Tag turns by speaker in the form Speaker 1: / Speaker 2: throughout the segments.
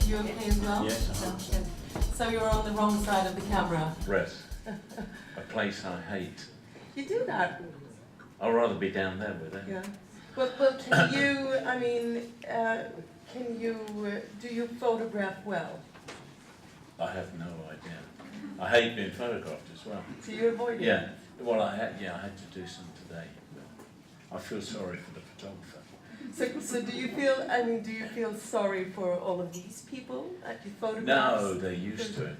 Speaker 1: You okay as well?
Speaker 2: Yes.
Speaker 1: So you're on the wrong side of the camera.
Speaker 2: Rest. A place I hate.
Speaker 1: You do that?
Speaker 2: I'd rather be down there with it.
Speaker 1: Yeah. Well, can you, I mean, can you, do you photograph well?
Speaker 2: I have no idea. I hate being photographed as well.
Speaker 1: So you're avoiding it?
Speaker 2: Yeah. Well, I had to do some today. I feel sorry for the photographer.
Speaker 1: So do you feel, I mean, do you feel sorry for all of these people at your photographs?
Speaker 2: No, they're used to it.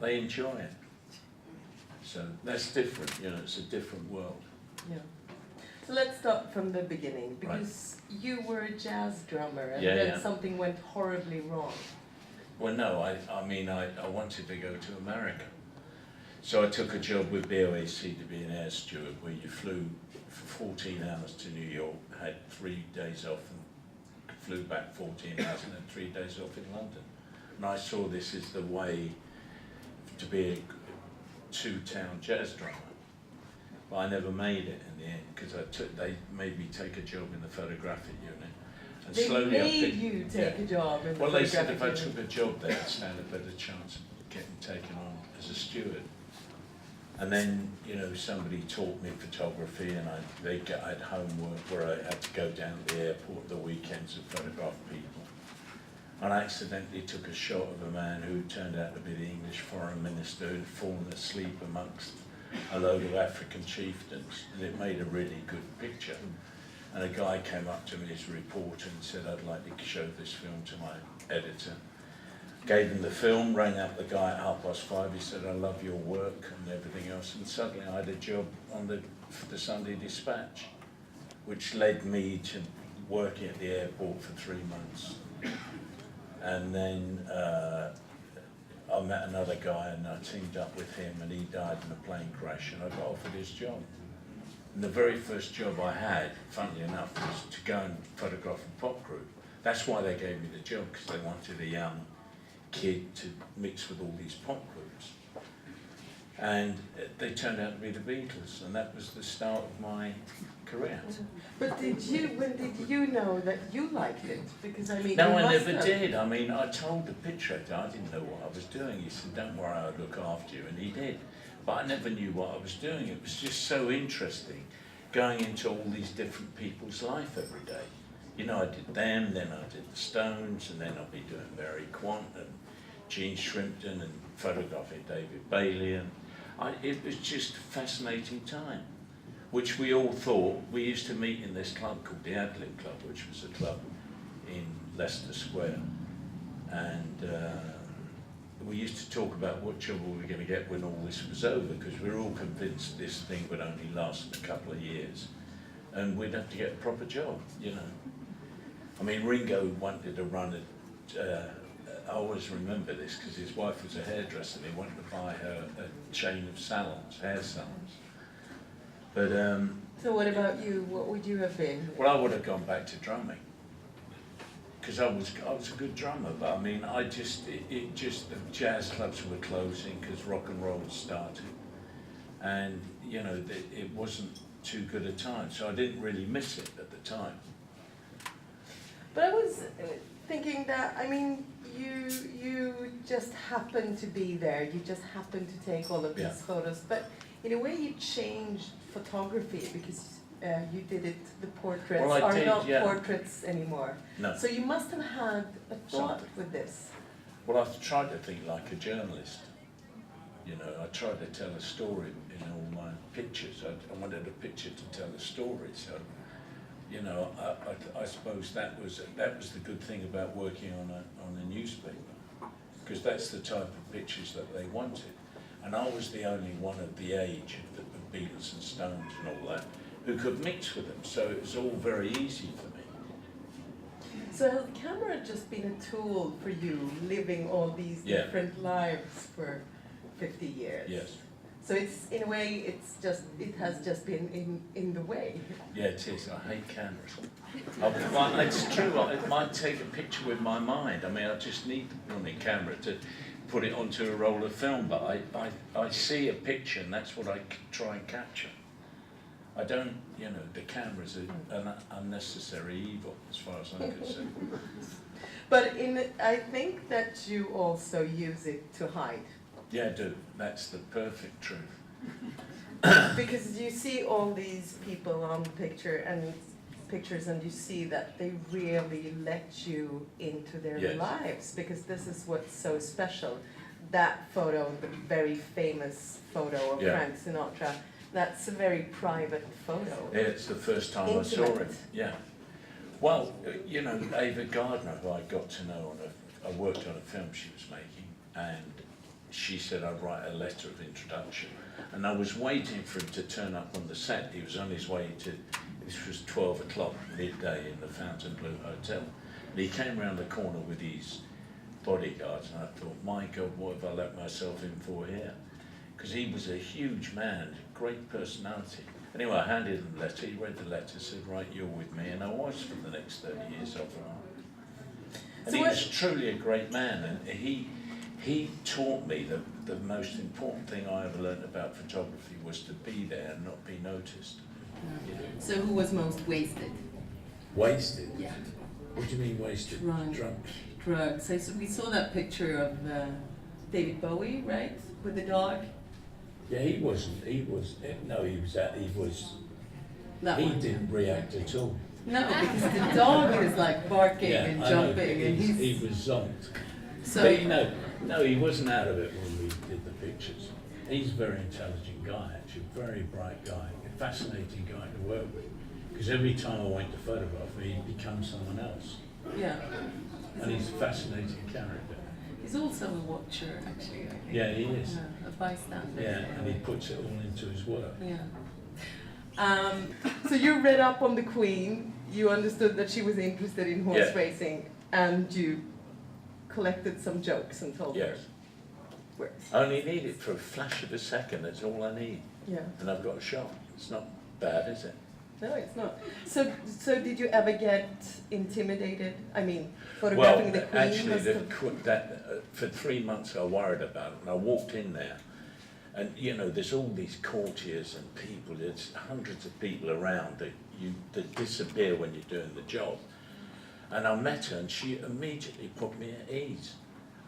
Speaker 2: They enjoy it. So that's different, you know, it's a different world.
Speaker 1: Yeah. So let's start from the beginning, because you were a jazz drummer and then something went horribly wrong.
Speaker 2: Well, no, I mean, I wanted to go to America. So I took a job with BOAC to be an air steward, where you flew for 14 hours to New York, had 3 days off, and flew back 14 hours and then 3 days off in London. And I saw this as the way to be a two-town jazz drummer. But I never made it in the end, because they made me take a job in the photographic unit. And
Speaker 1: they
Speaker 2: slowly
Speaker 1: made you take a job in the
Speaker 2: Well, they said if I
Speaker 1: unit.
Speaker 2: took a job there, I'd stand a better chance of getting taken on as a steward. And then, you know, somebody taught me photography, and I had homework where I had to go down to the airport the weekends and photograph people. And I accidentally took a shot of a man who turned out to be the English foreign minister who'd fallen asleep amongst a load of African chieftains, and it made a really good picture. And a guy came up to me as a reporter and said, I'd like to show this film to my editor. Gave him the film, rang up the guy at 5:30, he said, I love your work and everything else, and suddenly I had a job on the Sunday Dispatch, which led me to working at the airport for 3 months. And then I met another guy and I teamed up with him, and he died in a plane crash, and I got offered his job. And the very first job I had, funnily enough, was to go and photograph a pop group. That's why they gave me the job, because they wanted a young kid to mix with all these pop groups. And they turned out to be the Beatles, and that was the start of my career.
Speaker 1: But when did you know that you liked it? Because I mean,
Speaker 2: no, I never did. I mean, I told the picture actor I didn't know what I was doing. He said, don't worry, I'll look after you, and he did. But I never knew what I was doing. It was just so interesting, going into all these different people's life every day. You know, I did them, then I did the Stones, and then I'll be doing Mary Quant and Gene Shrimpton and photographing David Bailey. And it was just a fascinating time, which we all thought. We used to meet in this club called the Adlib Club, which was a club in Leicester Square. And we used to talk about what job we were going to get when all this was over, because we were all convinced this thing would only last a couple of years and we'd have to get a proper job, you know. I mean, Ringo wanted to run I always remember this because his wife was a hairdresser, and he wanted to buy her a chain of salons, hair salons. But
Speaker 1: so what about you? What would you have been?
Speaker 2: well, I would have gone back to drumming, because I was a good drummer, but I mean, it just, the jazz clubs were closing because rock and roll started. And, you know, it wasn't too good a time, so I didn't really miss it at the time.
Speaker 1: But I was thinking that, I mean, you just happened to be there, you just happened to take all of these photos, but in a way you changed photography because you did it, the portraits are not portraits anymore.
Speaker 2: No.
Speaker 1: So you must have had a thought with this.
Speaker 2: Well, I've tried to think like a journalist. You know, I tried to tell a story in all my pictures. I wanted a picture to tell a story. So, you know, I suppose that was the good thing about working on a newspaper, because that's the type of pictures that they wanted. And I was the only one of the age of the Beatles and Stones and all that who could mix with them. So it was all very easy for me.
Speaker 1: So has the camera just been a tool for you, living all these different lives for 50 years?
Speaker 2: Yes.
Speaker 1: So it's, in a way, it has just been in the way.
Speaker 2: Yeah, it is. I hate cameras. Well, it's true. I might take a picture with my mind. I mean, I just need the running camera to put it onto a roll of film. But I see a picture, and that's what I try and capture. I don't, you know, the camera's an unnecessary evil as far as I'm concerned.
Speaker 1: But I think that you also use it to hide.
Speaker 2: Yeah, I do. That's the perfect truth.
Speaker 1: Because you see all these people on pictures and you see that they really let you into their lives, because this is what's so special. That photo, the very famous photo of Frank Sinatra, that's a very private photo.
Speaker 2: Yeah, it's the first time I saw him. Yeah. Well, you know, Ava Gardner, who I got to know, I worked on a film she was making, and she said I'd write a letter of introduction. And I was waiting for him to turn up on the set. He was on his way to, this was 12 o'clock midday in the Fontainebleau Hotel. And he came around the corner with his bodyguards, and I thought, my God, what have I let myself in for here? Because he was a huge man, great personality. Anyway, I handed him the letter, he read the letter, said, right, you're with me, and I was for the next 30 years after that. And he was truly a great man, and he taught me that the most important thing I ever learned about photography was to be there and not be noticed. You know?
Speaker 1: So who was most wasted?
Speaker 2: Wasted?
Speaker 1: Yeah.
Speaker 2: What do you mean wasted?
Speaker 1: Drunk. Drugs. So we saw that picture of David Bowie, right, with the dog.
Speaker 2: Yeah, he wasn't. He didn't react at all.
Speaker 1: No, because the dog is like barking and jumping, and
Speaker 2: he was zonked.
Speaker 1: So
Speaker 2: no, he wasn't out of it when we did the pictures. He's a very intelligent guy, actually, very bright guy, a fascinating guy to work with. Because every time I went to photograph him, he'd become someone else.
Speaker 1: Yeah.
Speaker 2: And he's a fascinating character.
Speaker 1: He's also a watcher, actually, I think.
Speaker 2: Yeah, he is.
Speaker 1: A bystander.
Speaker 2: Yeah, and he puts it all into his work.
Speaker 1: Yeah. So you read up on the Queen, you understood that she was interested in horse racing, and you collected some jokes and told her. Yes.
Speaker 2: I only need it for a flash of a second, that's all I need.
Speaker 1: Yeah.
Speaker 2: And I've got a shot. It's not bad, is it?
Speaker 1: No, it's not. So did you ever get intimidated? I mean, photographing the Queen?
Speaker 2: Actually, for 3 months I worried about it, and I walked in there, and you know, there's all these courtiers and people, there's hundreds of people around that disappear when you're doing the job. And I met her, and she immediately put me at ease.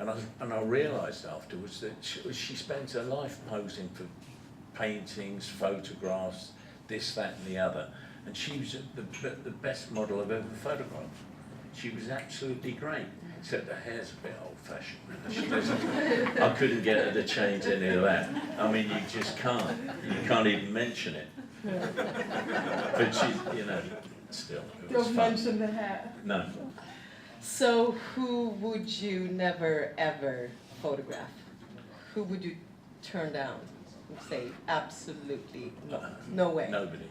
Speaker 2: And I realised afterwards that she spends her life posing for paintings, photographs, this, that, and the other. And she was the best model I've ever photographed. She was absolutely great, except her hair's a bit old-fashioned. I couldn't get her to change any of that. I mean, you just can't. You can't even mention it. But she, you know, still, it was
Speaker 1: Don't
Speaker 2: fun.
Speaker 1: mention the hair.
Speaker 2: No.
Speaker 1: So who would you never, ever photograph? Who would you turn down and say, absolutely no, no way?
Speaker 2: Nobody.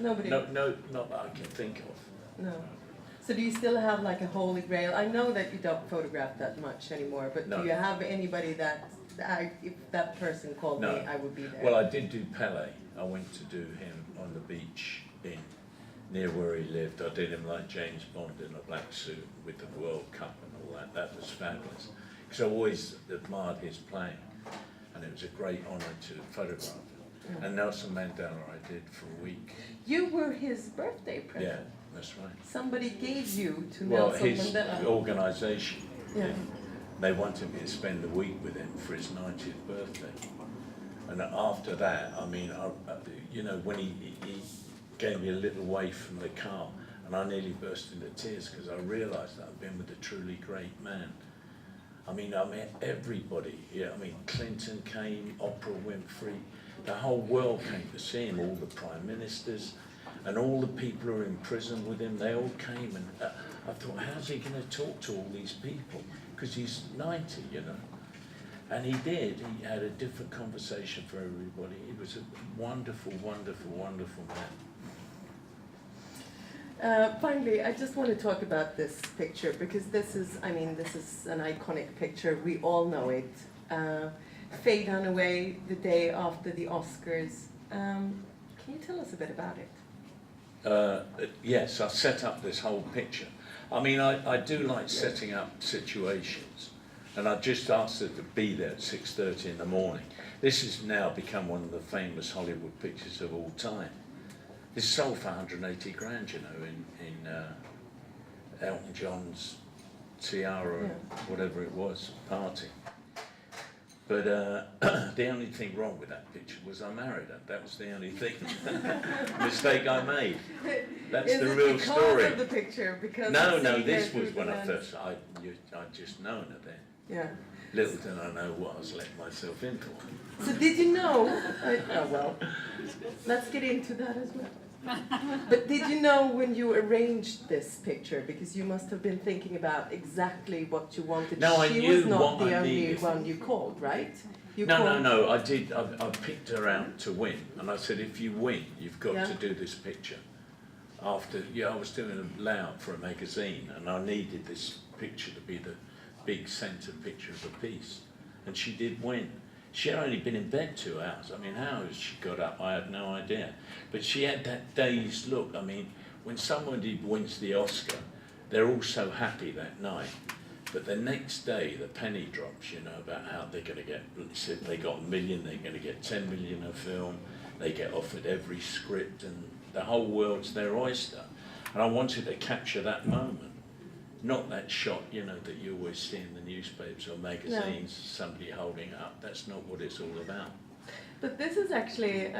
Speaker 1: Nobody?
Speaker 2: No, not that I can think of.
Speaker 1: No. So do you still have like a holy grail? I know that you don't photograph that much anymore, but do you have anybody that, if that person called me, I would be there?
Speaker 2: Well, I did do Pele. I went to do him on the beach in near where he lived. I did him like James Bond in a black suit with the World Cup and all that. That was fabulous. Because I always admired his playing, and it was a great honour to photograph him. And Nelson Mandela I did for a week.
Speaker 1: You were his birthday present.
Speaker 2: Yeah, that's right.
Speaker 1: Somebody gave you to
Speaker 2: Well,
Speaker 1: Nelson
Speaker 2: his
Speaker 1: Mandela.
Speaker 2: organisation,
Speaker 1: Yeah.
Speaker 2: they wanted me to spend a week with him for his 90th birthday. And after that, I mean, you know, when he gave me a little wave from the car, and I nearly burst into tears because I realised that I'd been with a truly great man. I met everybody here. I mean, Clinton came, Oprah Winfrey, the whole world came to see him, all the prime ministers, and all the people who are in prison with him, they all came, and I thought, how's he going to talk to all these people? Because he's 90, you know. And he did. He had a different conversation for everybody. He was a wonderful, wonderful, wonderful man.
Speaker 1: Finally, I just want to talk about this picture because this is an iconic picture. We all know it. Faye Dunaway, the day after the Oscars. Can you tell us a bit about it?
Speaker 2: Yes, I set up this whole picture. I mean, I do like setting up situations, and I just asked her to be there at 6:30 in the morning. This has now become one of the famous Hollywood pictures of all time. This sold for 180 grand, you know, in Elton John's tiara, whatever it was, party. But the only thing wrong with that picture was I married her. That was the only thing mistake I made. That's
Speaker 1: Is
Speaker 2: the
Speaker 1: it
Speaker 2: real
Speaker 1: because
Speaker 2: story.
Speaker 1: of the picture? Because
Speaker 2: No,
Speaker 1: you
Speaker 2: no,
Speaker 1: see
Speaker 2: this
Speaker 1: her
Speaker 2: was
Speaker 1: through
Speaker 2: when
Speaker 1: the
Speaker 2: I
Speaker 1: lens?
Speaker 2: first, I'd just known her then.
Speaker 1: Yeah.
Speaker 2: Little did I know what I was letting myself in for.
Speaker 1: So did you know? Oh well, let's get into that as well. But did you know when you arranged this picture, because you must have been thinking about exactly what you wanted?
Speaker 2: No, I
Speaker 1: she
Speaker 2: knew
Speaker 1: was not
Speaker 2: what
Speaker 1: the
Speaker 2: I
Speaker 1: only
Speaker 2: needed.
Speaker 1: one you called, right? You
Speaker 2: No,
Speaker 1: called-
Speaker 2: no, I did. I picked her out to win, and I said, if you win, you've got
Speaker 1: Yeah.
Speaker 2: to do this picture. After, I was doing a layout for a magazine, and I needed this picture to be the big centre picture of the piece, and she did win. She had only been in bed 2 hours. I mean, how she got up, I had no idea. But she had that dazed look. I mean, when somebody wins the Oscar, they're all so happy that night. But the next day, the penny drops, you know, about how they're going to get, they got 1 million, they're going to get 10 million a film, they get offered every script, and the whole world's their oyster. And I wanted to capture that moment. Not that shot, you know, that you always see in the newspapers or magazines, somebody holding up. That's not what it's all about.
Speaker 1: But this is actually,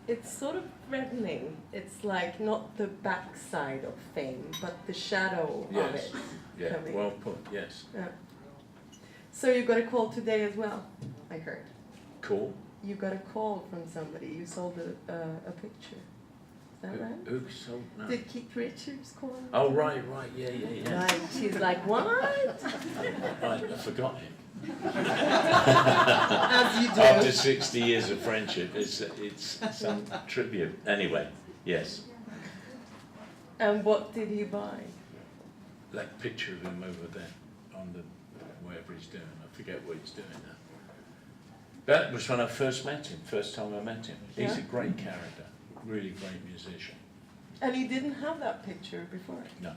Speaker 1: it's sort of threatening. It's like not the backside of fame, but the shadow of
Speaker 2: Yes,
Speaker 1: it.
Speaker 2: yeah,
Speaker 1: coming.
Speaker 2: well put, yes.
Speaker 1: Yeah. So you got a call today as well, I heard.
Speaker 2: Cool.
Speaker 1: You got a call from somebody. You sold a picture. Is that right?
Speaker 2: Who sold? No.
Speaker 1: Did Keith Richards call?
Speaker 2: Oh, right, yeah.
Speaker 1: Right. She's like, what?
Speaker 2: Right, I forgot him.
Speaker 1: As you do.
Speaker 2: After 60 years of friendship, it's some tribute. Anyway, yes.
Speaker 1: And what did he buy?
Speaker 2: That picture of him over there on the whatever he's doing. I forget what he's doing now. That was when I first met him. First time I met him. He's
Speaker 1: Yeah.
Speaker 2: a great character. Really great musician.
Speaker 1: And he didn't have that picture before.
Speaker 2: No.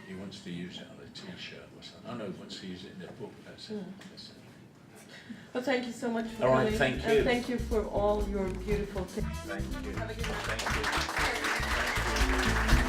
Speaker 2: He wants to use it on a T-shirt or something. I know he wants to use it in a book. That's it. That's it.
Speaker 1: Well, thank you so much for
Speaker 2: All right,
Speaker 1: coming.
Speaker 2: thank you.
Speaker 1: And thank you for all your beautiful pictures.
Speaker 2: Thank you.
Speaker 1: Have a good night.
Speaker 2: Thank you. Thank you.